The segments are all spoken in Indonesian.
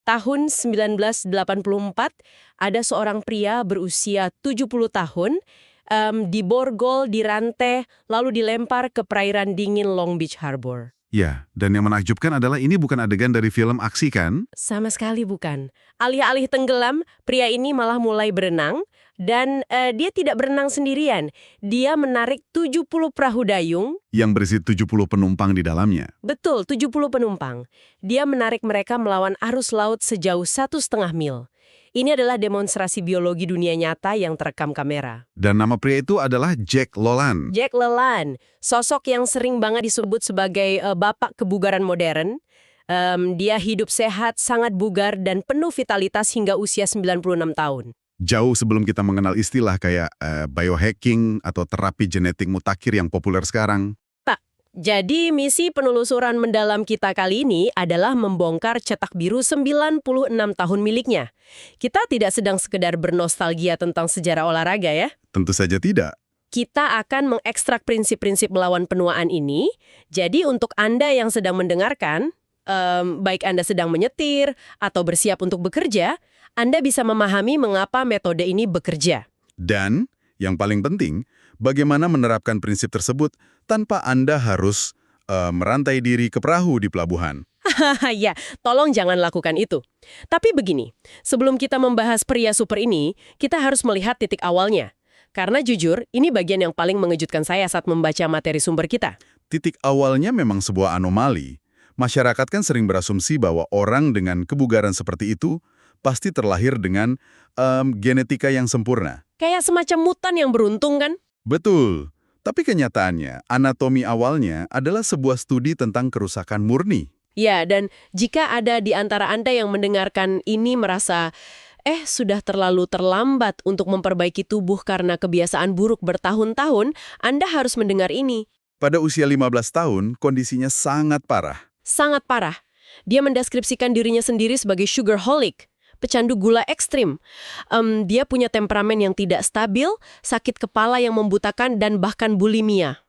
Tahun 1984, ada seorang pria berusia 70 tahun, diborgol, dirantai, lalu dilempar ke perairan dingin Long Beach Harbor. Ya, dan yang menakjubkan adalah ini bukan adegan dari film aksi kan? Sama sekali bukan. Alih-alih tenggelam, pria ini malah mulai berenang, dan dia tidak berenang sendirian. Dia menarik 70 perahu dayung. Yang berisi 70 penumpang di dalamnya. Betul, 70 penumpang. Dia menarik mereka melawan arus laut sejauh 1,5 mil. Ini adalah demonstrasi biologi dunia nyata yang terekam kamera. Dan nama pria itu adalah Jack Lolan. Jack Leland, sosok yang sering banget disebut sebagai bapak kebugaran modern. Dia hidup sehat, sangat bugar, dan penuh vitalitas hingga usia 96 tahun. Jauh sebelum kita mengenal istilah kayak biohacking atau terapi genetik mutakhir yang populer sekarang. Jadi misi penelusuran mendalam kita kali ini adalah membongkar cetak biru 96 tahun miliknya. Kita tidak sedang sekedar bernostalgia tentang sejarah olahraga ya. Tentu saja tidak. Kita akan mengekstrak prinsip-prinsip melawan penuaan ini. Jadi untuk Anda yang sedang mendengarkan, baik Anda sedang menyetir atau bersiap untuk bekerja, Anda bisa memahami mengapa metode ini bekerja. Dan yang paling penting, bagaimana menerapkan prinsip tersebut tanpa Anda harus merantai diri ke perahu di pelabuhan. Ya, tolong jangan lakukan itu. Tapi begini, sebelum kita membahas pria super ini, kita harus melihat titik awalnya. Karena jujur, ini bagian yang paling mengejutkan saya saat membaca materi sumber kita. Titik awalnya memang sebuah anomali. Masyarakat kan sering berasumsi bahwa orang dengan kebugaran seperti itu pasti terlahir dengan genetika yang sempurna. Kayak semacam mutan yang beruntung kan? Betul. Tapi kenyataannya, anatomi awalnya adalah sebuah studi tentang kerusakan murni. Ya, dan jika ada di antara Anda yang mendengarkan ini merasa, sudah terlalu terlambat untuk memperbaiki tubuh karena kebiasaan buruk bertahun-tahun, Anda harus mendengar ini. Pada usia 15 tahun, kondisinya sangat parah. Sangat parah. Dia mendeskripsikan dirinya sendiri sebagai sugarholic, pecandu gula ekstrim. Dia punya temperamen yang tidak stabil, sakit kepala yang membutakan, dan bahkan bulimia.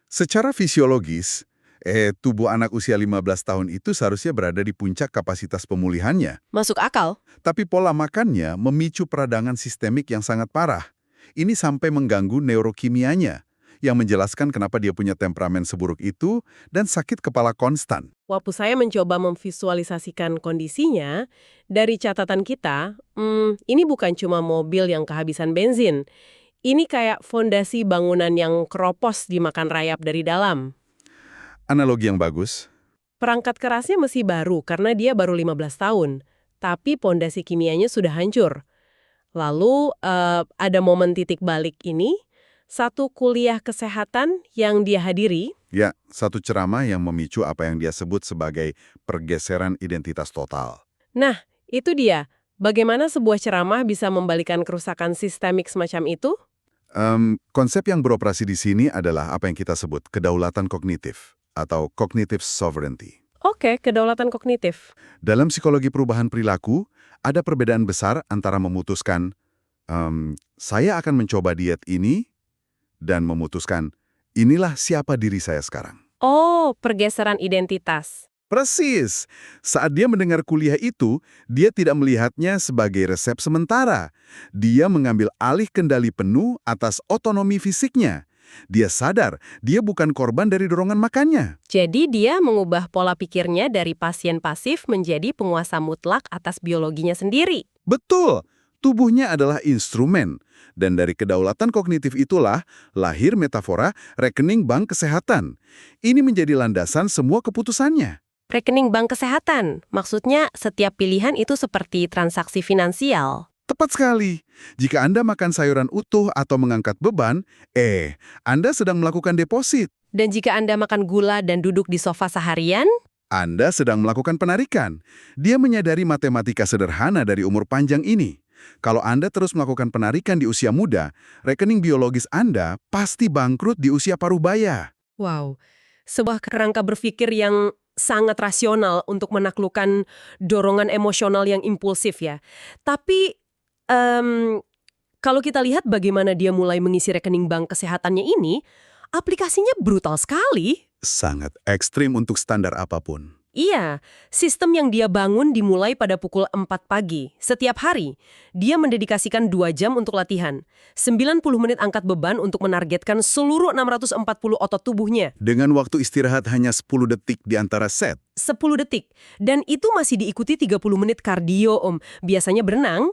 Secara fisiologis, tubuh anak usia 15 tahun itu seharusnya berada di puncak kapasitas pemulihannya. Masuk akal? Tapi pola makannya memicu peradangan sistemik yang sangat parah. Ini sampai mengganggu neurokimianya, yang menjelaskan kenapa dia punya temperamen seburuk itu dan sakit kepala konstan. Waktu saya mencoba memvisualisasikan kondisinya, dari catatan kita, ini bukan cuma mobil yang kehabisan bensin. Ini kayak fondasi bangunan yang keropos dimakan rayap dari dalam. Analogi yang bagus. Perangkat kerasnya masih baru karena dia baru 15 tahun, tapi fondasi kimianya sudah hancur. Lalu ada momen titik balik ini, satu kuliah kesehatan yang dia hadiri. Ya, satu ceramah yang memicu apa yang dia sebut sebagai pergeseran identitas total. Nah, itu dia. Bagaimana sebuah ceramah bisa membalikan kerusakan sistemik semacam itu? Konsep yang beroperasi di sini adalah apa yang kita sebut kedaulatan kognitif atau cognitive sovereignty. Oke, kedaulatan kognitif. Dalam psikologi perubahan perilaku, ada perbedaan besar antara memutuskan, saya akan mencoba diet ini, dan memutuskan, inilah siapa diri saya sekarang. Oh, pergeseran identitas. Persis. Saat dia mendengar kuliah itu, dia tidak melihatnya sebagai resep sementara. Dia mengambil alih kendali penuh atas otonomi fisiknya. Dia sadar, dia bukan korban dari dorongan makannya. Jadi dia mengubah pola pikirnya dari pasien pasif menjadi penguasa mutlak atas biologinya sendiri. Betul. Tubuhnya adalah instrumen. Dan dari kedaulatan kognitif itulah lahir metafora rekening bank kesehatan. Ini menjadi landasan semua keputusannya. Rekening bank kesehatan, maksudnya setiap pilihan itu seperti transaksi finansial. Tepat sekali. Jika Anda makan sayuran utuh atau mengangkat beban, Anda sedang melakukan deposit. Dan jika Anda makan gula dan duduk di sofa seharian, Anda sedang melakukan penarikan. Dia menyadari matematika sederhana dari umur panjang ini. Kalau Anda terus melakukan penarikan di usia muda, rekening biologis Anda pasti bangkrut di usia parubaya. wow, sebuah kerangka berpikir yang sangat rasional untuk menaklukkan dorongan emosional yang impulsif ya. Tapi kalau kita lihat bagaimana dia mulai mengisi rekening bank kesehatannya ini, aplikasinya brutal sekali. Sangat ekstrim untuk standar apapun. Iya, sistem yang dia bangun dimulai pada pukul 4 pagi. Setiap hari, dia mendedikasikan 2 jam untuk latihan. 90 menit angkat beban untuk menargetkan seluruh 640 otot tubuhnya. Dengan waktu istirahat hanya 10 detik di antara set. 10 detik. Dan itu masih diikuti 30 menit kardio, Om. Biasanya berenang.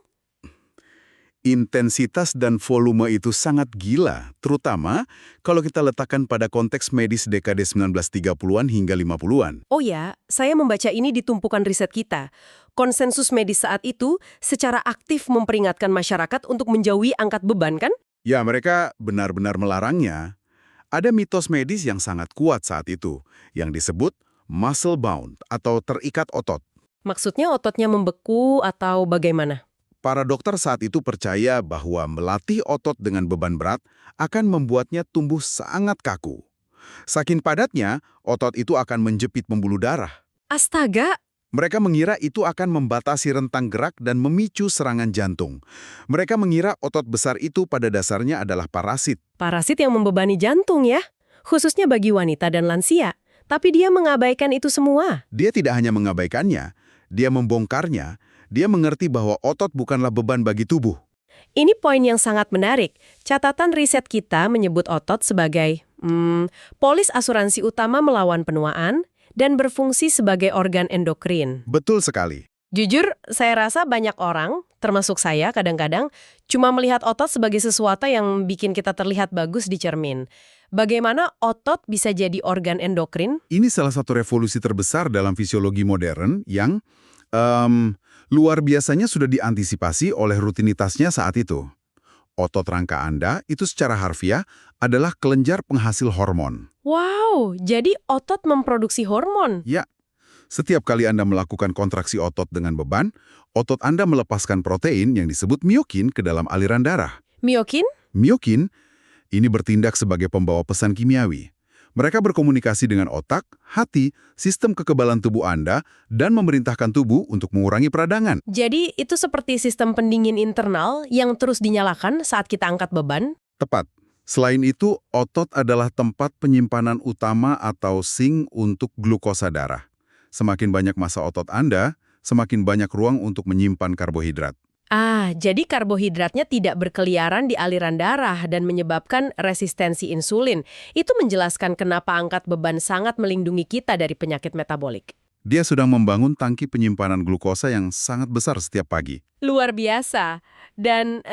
Intensitas dan volume itu sangat gila, terutama kalau kita letakkan pada konteks medis dekade 1930-an hingga 50-an. Oh ya, saya membaca ini di tumpukan riset kita. Konsensus medis saat itu secara aktif memperingatkan masyarakat untuk menjauhi angkat beban, kan? Ya, mereka benar-benar melarangnya. Ada mitos medis yang sangat kuat saat itu, yang disebut muscle bound atau terikat otot. Maksudnya ototnya membeku atau bagaimana? Para dokter saat itu percaya bahwa melatih otot dengan beban berat akan membuatnya tumbuh sangat kaku. Saking padatnya, otot itu akan menjepit pembuluh darah. Astaga! Mereka mengira itu akan membatasi rentang gerak dan memicu serangan jantung. Mereka mengira otot besar itu pada dasarnya adalah parasit. Parasit yang membebani jantung ya, khususnya bagi wanita dan lansia. Tapi dia mengabaikan itu semua. Dia tidak hanya mengabaikannya, dia membongkarnya. Dia mengerti bahwa otot bukanlah beban bagi tubuh. Ini poin yang sangat menarik. Catatan riset kita menyebut otot sebagai polis asuransi utama melawan penuaan dan berfungsi sebagai organ endokrin. Betul sekali. Jujur, saya rasa banyak orang, termasuk saya kadang-kadang, cuma melihat otot sebagai sesuatu yang bikin kita terlihat bagus di cermin. Bagaimana otot bisa jadi organ endokrin? Ini salah satu revolusi terbesar dalam fisiologi modern yang luar biasanya sudah diantisipasi oleh rutinitasnya saat itu. Otot rangka Anda itu secara harfiah adalah kelenjar penghasil hormon. Wow, jadi otot memproduksi hormon. Ya, setiap kali Anda melakukan kontraksi otot dengan beban, otot Anda melepaskan protein yang disebut miokin ke dalam aliran darah. Miokin? Miokin ini bertindak sebagai pembawa pesan kimiawi. Mereka berkomunikasi dengan otak, hati, sistem kekebalan tubuh Anda, dan memerintahkan tubuh untuk mengurangi peradangan. Jadi itu seperti sistem pendingin internal yang terus dinyalakan saat kita angkat beban? Tepat. Selain itu, otot adalah tempat penyimpanan utama atau sink untuk glukosa darah. Semakin banyak massa otot Anda, semakin banyak ruang untuk menyimpan karbohidrat. Jadi karbohidratnya tidak berkeliaran di aliran darah dan menyebabkan resistensi insulin. Itu menjelaskan kenapa angkat beban sangat melindungi kita dari penyakit metabolik. Dia sedang membangun tangki penyimpanan glukosa yang sangat besar setiap pagi. Luar biasa. Dan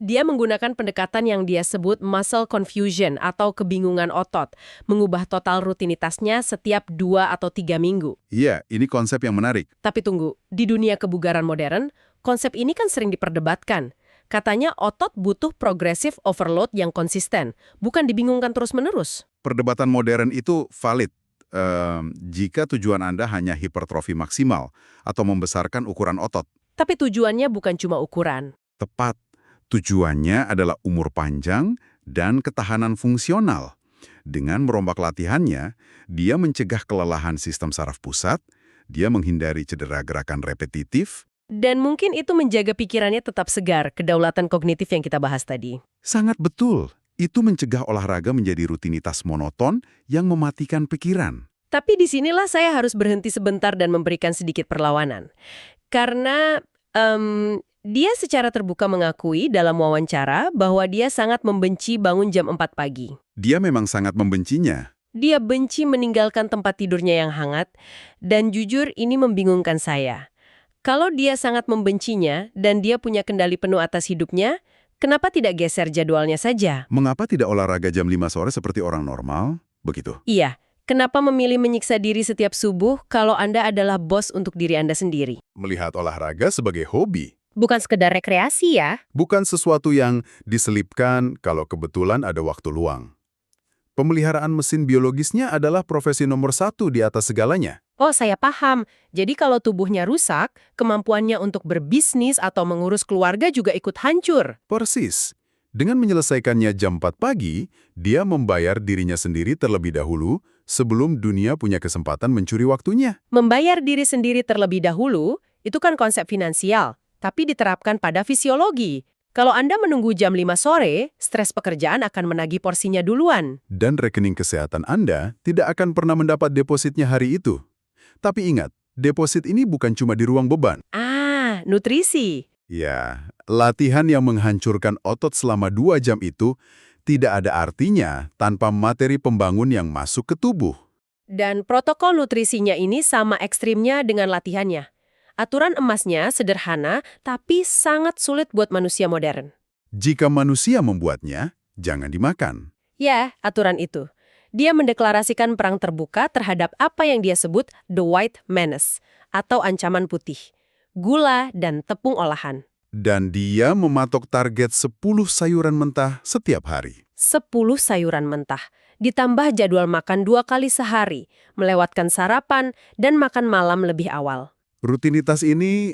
dia menggunakan pendekatan yang dia sebut muscle confusion atau kebingungan otot, mengubah total rutinitasnya setiap 2 atau 3 minggu. Iya, ini konsep yang menarik. Tapi tunggu, di dunia kebugaran modern, konsep ini kan sering diperdebatkan. Katanya otot butuh progressive overload yang konsisten, bukan dibingungkan terus-menerus. Perdebatan modern itu valid jika tujuan Anda hanya hipertrofi maksimal atau membesarkan ukuran otot. Tapi tujuannya bukan cuma ukuran. Tepat. Tujuannya adalah umur panjang dan ketahanan fungsional. Dengan merombak latihannya, dia mencegah kelelahan sistem saraf pusat, dia menghindari cedera gerakan repetitif. Dan mungkin itu menjaga pikirannya tetap segar, kedaulatan kognitif yang kita bahas tadi. Sangat betul. Itu mencegah olahraga menjadi rutinitas monoton yang mematikan pikiran. Tapi disinilah saya harus berhenti sebentar dan memberikan sedikit perlawanan. Karena dia secara terbuka mengakui dalam wawancara bahwa dia sangat membenci bangun jam 4 pagi. Dia memang sangat membencinya. Dia benci meninggalkan tempat tidurnya yang hangat, dan jujur ini membingungkan saya. Kalau dia sangat membencinya dan dia punya kendali penuh atas hidupnya, kenapa tidak geser jadwalnya saja? Mengapa tidak olahraga jam 5 sore seperti orang normal? Begitu. Iya, kenapa memilih menyiksa diri setiap subuh kalau Anda adalah bos untuk diri Anda sendiri? Melihat olahraga sebagai hobi. Bukan sekedar rekreasi ya. Bukan sesuatu yang diselipkan kalau kebetulan ada waktu luang. Pemeliharaan mesin biologisnya adalah profesi nomor 1 di atas segalanya. Oh, saya paham. Jadi kalau tubuhnya rusak, kemampuannya untuk berbisnis atau mengurus keluarga juga ikut hancur. Persis. Dengan menyelesaikannya jam 4 pagi, dia membayar dirinya sendiri terlebih dahulu sebelum dunia punya kesempatan mencuri waktunya. Membayar diri sendiri terlebih dahulu, itu kan konsep finansial, tapi diterapkan pada fisiologi. Kalau Anda menunggu jam 5 sore, stres pekerjaan akan menagih porsinya duluan. Dan rekening kesehatan Anda tidak akan pernah mendapat depositnya hari itu. Tapi ingat, deposit ini bukan cuma di ruang beban. Ah, nutrisi. Ya, latihan yang menghancurkan otot selama 2 jam itu tidak ada artinya tanpa materi pembangun yang masuk ke tubuh. Dan protokol nutrisinya ini sama ekstrimnya dengan latihannya. Aturan emasnya sederhana, tapi sangat sulit buat manusia modern. Jika manusia membuatnya, jangan dimakan. Ya, aturan itu. Dia mendeklarasikan perang terbuka terhadap apa yang dia sebut the white menace, atau ancaman putih. Gula dan tepung olahan. Dan dia mematok target 10 sayuran mentah setiap hari. 10 sayuran mentah. Ditambah jadwal makan 2 kali sehari, melewatkan sarapan, dan makan malam lebih awal. Rutinitas ini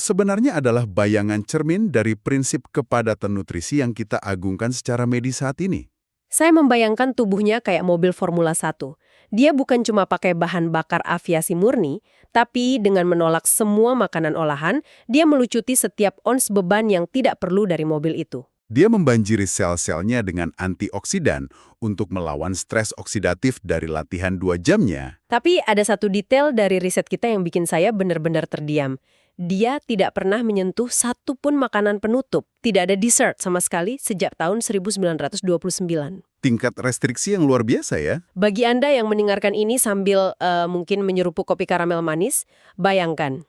sebenarnya adalah bayangan cermin dari prinsip kepadatan nutrisi yang kita agungkan secara medis saat ini. Saya membayangkan tubuhnya kayak mobil Formula 1. Dia bukan cuma pakai bahan bakar aviasi murni, tapi dengan menolak semua makanan olahan, dia melucuti setiap ons beban yang tidak perlu dari mobil itu. Dia membanjiri sel-selnya dengan antioksidan untuk melawan stres oksidatif dari latihan 2 jamnya. Tapi ada satu detail dari riset kita yang bikin saya benar-benar terdiam. Dia tidak pernah menyentuh satu pun makanan penutup. Tidak ada dessert sama sekali sejak tahun 1929. Tingkat restriksi yang luar biasa ya. Bagi Anda yang mendengarkan ini sambil mungkin menyeruput kopi karamel manis, bayangkan,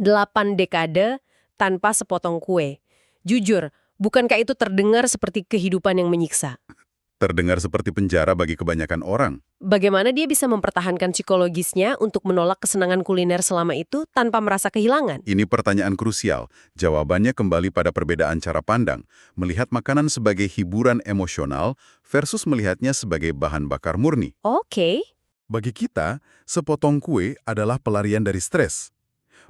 8 dekade tanpa sepotong kue. Jujur, bukankah itu terdengar seperti kehidupan yang menyiksa? Terdengar seperti penjara bagi kebanyakan orang. Bagaimana dia bisa mempertahankan psikologisnya untuk menolak kesenangan kuliner selama itu tanpa merasa kehilangan? Ini pertanyaan krusial. Jawabannya kembali pada perbedaan cara pandang. Melihat makanan sebagai hiburan emosional versus melihatnya sebagai bahan bakar murni. Oke. Bagi kita, sepotong kue adalah pelarian dari stres.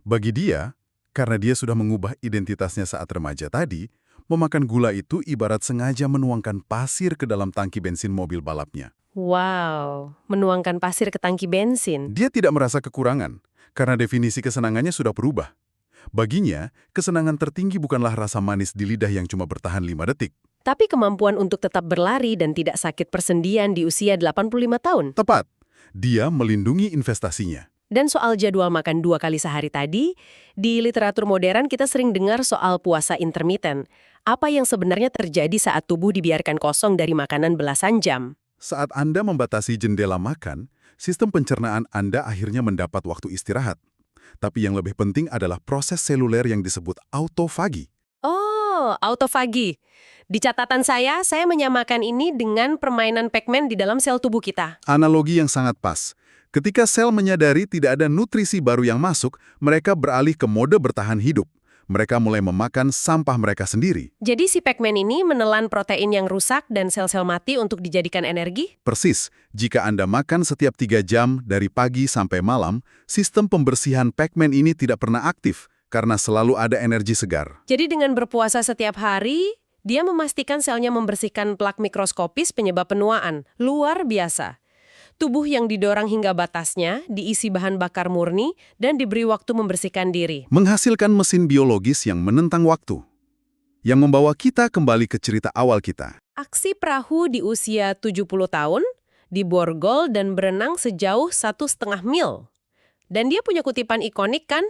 Bagi dia, karena dia sudah mengubah identitasnya saat remaja tadi, memakan gula itu ibarat sengaja menuangkan pasir ke dalam tangki bensin mobil balapnya. Wow, menuangkan pasir ke tangki bensin. Dia tidak merasa kekurangan, karena definisi kesenangannya sudah berubah. Baginya, kesenangan tertinggi bukanlah rasa manis di lidah yang cuma bertahan 5 detik. Tapi kemampuan untuk tetap berlari dan tidak sakit persendian di usia 85 tahun. Tepat, dia melindungi investasinya. Dan soal jadwal makan 2 kali sehari tadi, di literatur modern kita sering dengar soal puasa intermittent. Apa yang sebenarnya terjadi saat tubuh dibiarkan kosong dari makanan belasan jam? Saat Anda membatasi jendela makan, sistem pencernaan Anda akhirnya mendapat waktu istirahat. Tapi yang lebih penting adalah proses seluler yang disebut autofagi. Oh, autofagi. Di catatan saya menyamakan ini dengan permainan Pac-Man di dalam sel tubuh kita. Analogi yang sangat pas. Ketika sel menyadari tidak ada nutrisi baru yang masuk, mereka beralih ke mode bertahan hidup. Mereka mulai memakan sampah mereka sendiri. Jadi si Pac-Man ini menelan protein yang rusak dan sel-sel mati untuk dijadikan energi? Persis, jika Anda makan setiap 3 jam dari pagi sampai malam, sistem pembersihan Pac-Man ini tidak pernah aktif karena selalu ada energi segar. Jadi dengan berpuasa setiap hari, dia memastikan selnya membersihkan plak mikroskopis penyebab penuaan. Luar biasa. Tubuh yang didorong hingga batasnya, diisi bahan bakar murni, dan diberi waktu membersihkan diri. Menghasilkan mesin biologis yang menentang waktu. Yang membawa kita kembali ke cerita awal kita. Aksi perahu di usia 70 tahun, diborgol dan berenang sejauh 1,5 mil. Dan dia punya kutipan ikonik kan,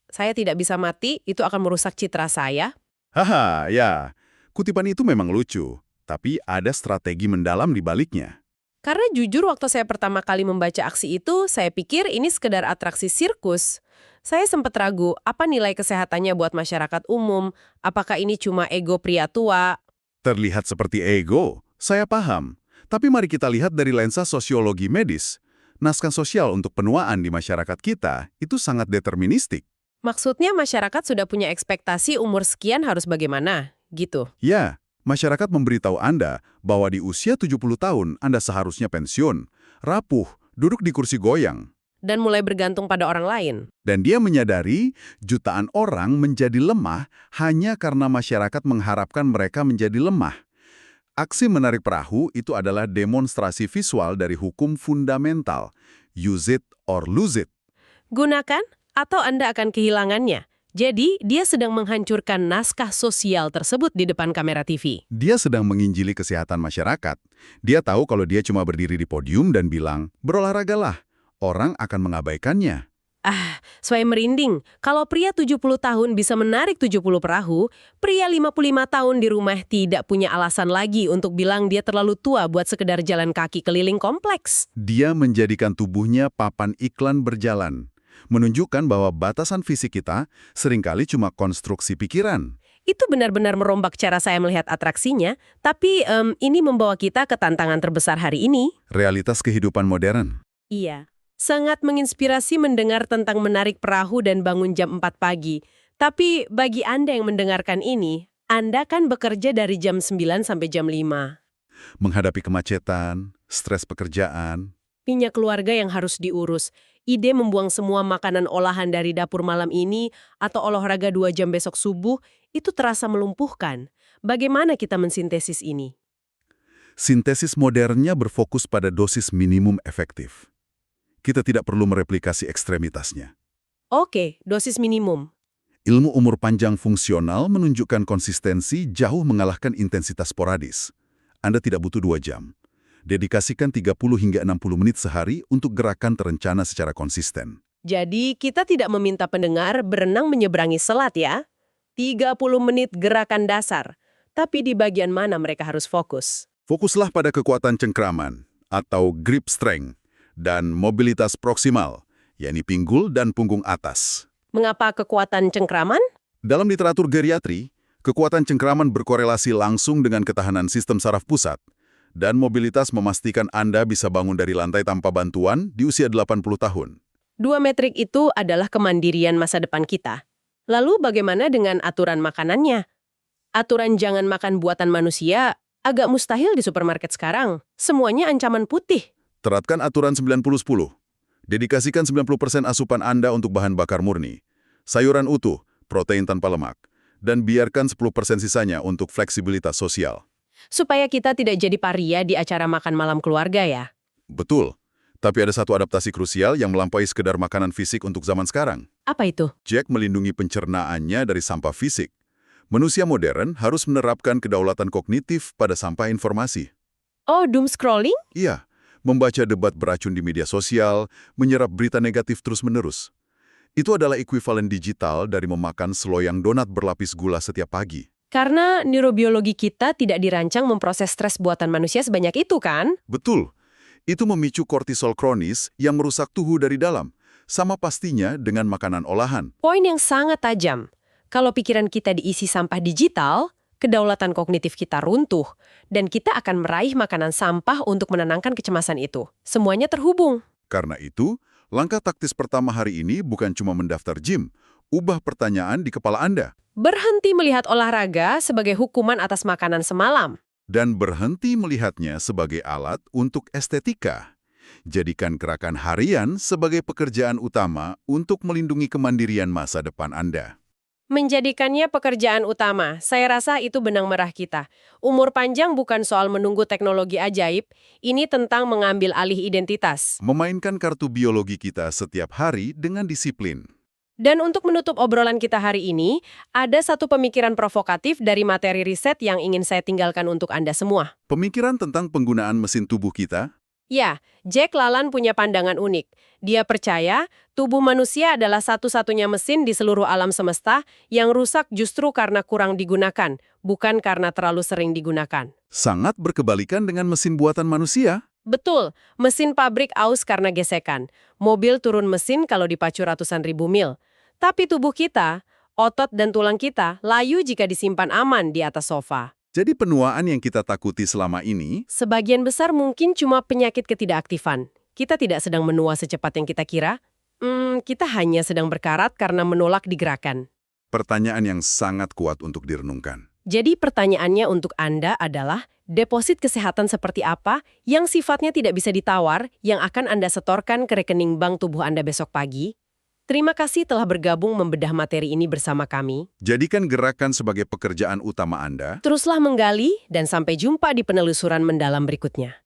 saya tidak bisa mati, itu akan merusak citra saya. Haha, ya. Kutipan itu memang lucu, tapi ada strategi mendalam di baliknya. Karena jujur waktu saya pertama kali membaca aksi itu, saya pikir ini sekedar atraksi sirkus. Saya sempat ragu, apa nilai kesehatannya buat masyarakat umum? Apakah ini cuma ego pria tua? Terlihat seperti ego, saya paham. Tapi mari kita lihat dari lensa sosiologi medis. Naskah sosial untuk penuaan di masyarakat kita itu sangat deterministik. Maksudnya masyarakat sudah punya ekspektasi umur sekian harus bagaimana, gitu. Ya, masyarakat memberitahu Anda bahwa di usia 70 tahun Anda seharusnya pensiun, rapuh, duduk di kursi goyang. Dan mulai bergantung pada orang lain. Dan dia menyadari jutaan orang menjadi lemah hanya karena masyarakat mengharapkan mereka menjadi lemah. Aksi menarik perahu itu adalah demonstrasi visual dari hukum fundamental. Use it or lose it. Gunakan atau Anda akan kehilangannya. Jadi, dia sedang menghancurkan naskah sosial tersebut di depan kamera TV. Dia sedang menginjili kesehatan masyarakat. Dia tahu kalau dia cuma berdiri di podium dan bilang, berolahragalah. orang akan mengabaikannya. Saya merinding. Kalau pria 70 tahun bisa menarik 70 perahu, pria 55 tahun di rumah tidak punya alasan lagi untuk bilang dia terlalu tua buat sekedar jalan kaki keliling kompleks. Dia menjadikan tubuhnya papan iklan berjalan, menunjukkan bahwa batasan fisik kita seringkali cuma konstruksi pikiran. Itu benar-benar merombak cara saya melihat atraksinya, tapi ini membawa kita ke tantangan terbesar hari ini. Realitas kehidupan modern. Iya. Sangat menginspirasi mendengar tentang menarik perahu dan bangun jam 4 pagi. Tapi bagi Anda yang mendengarkan ini, Anda kan bekerja dari jam 9 sampai jam 5. Menghadapi kemacetan, stres pekerjaan. Punya keluarga yang harus diurus. Ide membuang semua makanan olahan dari dapur malam ini atau olahraga 2 jam besok subuh, itu terasa melumpuhkan. Bagaimana kita mensintesis ini? Sintesis modernnya berfokus pada dosis minimum efektif. Kita tidak perlu mereplikasi ekstremitasnya. Oke, dosis minimum. Ilmu umur panjang fungsional menunjukkan konsistensi jauh mengalahkan intensitas sporadis. Anda tidak butuh 2 jam. Dedikasikan 30 hingga 60 menit sehari untuk gerakan terencana secara konsisten. Jadi kita tidak meminta pendengar berenang menyeberangi selat ya. 30 menit gerakan dasar. Tapi di bagian mana mereka harus fokus? Fokuslah pada kekuatan cengkraman atau grip strength dan mobilitas proksimal, yakni pinggul dan punggung atas. Mengapa kekuatan cengkraman? Dalam literatur geriatri, kekuatan cengkraman berkorelasi langsung dengan ketahanan sistem saraf pusat, dan mobilitas memastikan Anda bisa bangun dari lantai tanpa bantuan di usia 80 tahun. 2 metrik itu adalah kemandirian masa depan kita. Lalu bagaimana dengan aturan makanannya? Aturan jangan makan buatan manusia agak mustahil di supermarket sekarang. Semuanya ancaman putih. Terapkan aturan 90-10. Dedikasikan 90% asupan Anda untuk bahan bakar murni, sayuran utuh, protein tanpa lemak, dan biarkan 10% sisanya untuk fleksibilitas sosial. Supaya kita tidak jadi paria di acara makan malam keluarga ya? Betul. Tapi ada satu adaptasi krusial yang melampaui sekedar makanan fisik untuk zaman sekarang. Apa itu? Jack melindungi pencernaannya dari sampah fisik. Manusia modern harus menerapkan kedaulatan kognitif pada sampah informasi. Oh, doom scrolling? Iya. Membaca debat beracun di media sosial, menyerap berita negatif terus-menerus. Itu adalah ekuivalen digital dari memakan seloyang donat berlapis gula setiap pagi. Karena neurobiologi kita tidak dirancang memproses stres buatan manusia sebanyak itu kan? Betul. Itu memicu kortisol kronis yang merusak tubuh dari dalam. Sama pastinya dengan makanan olahan. Poin yang sangat tajam. Kalau pikiran kita diisi sampah digital, kedaulatan kognitif kita runtuh, dan kita akan meraih makanan sampah untuk menenangkan kecemasan itu. Semuanya terhubung. Karena itu, langkah taktis pertama hari ini bukan cuma mendaftar gym, ubah pertanyaan di kepala Anda. Berhenti melihat olahraga sebagai hukuman atas makanan semalam. Dan berhenti melihatnya sebagai alat untuk estetika. Jadikan gerakan harian sebagai pekerjaan utama untuk melindungi kemandirian masa depan Anda. Menjadikannya pekerjaan utama, saya rasa itu benang merah kita. Umur panjang bukan soal menunggu teknologi ajaib, ini tentang mengambil alih identitas. Memainkan kartu biologi kita setiap hari dengan disiplin. Dan untuk menutup obrolan kita hari ini, ada satu pemikiran provokatif dari materi riset yang ingin saya tinggalkan untuk Anda semua. Pemikiran tentang penggunaan mesin tubuh kita. Ya, Jack LaLanne punya pandangan unik. Dia percaya tubuh manusia adalah satu-satunya mesin di seluruh alam semesta yang rusak justru karena kurang digunakan, bukan karena terlalu sering digunakan. Sangat berkebalikan dengan mesin buatan manusia. Betul, mesin pabrik aus karena gesekan. Mobil turun mesin kalau dipacu ratusan ribu mil. Tapi tubuh kita, otot dan tulang kita, layu jika disimpan aman di atas sofa. Jadi penuaan yang kita takuti selama ini, Sebagian besar mungkin cuma penyakit ketidakaktifan. Kita tidak sedang menua secepat yang kita kira. Kita hanya sedang berkarat karena menolak digerakkan. pertanyaan yang sangat kuat untuk direnungkan. Jadi pertanyaannya untuk Anda adalah, deposit kesehatan seperti apa yang sifatnya tidak bisa ditawar yang akan Anda setorkan ke rekening bank tubuh Anda besok pagi? Terima kasih telah bergabung membedah materi ini bersama kami. Jadikan gerakan sebagai pekerjaan utama Anda. Teruslah menggali dan sampai jumpa di penelusuran mendalam berikutnya.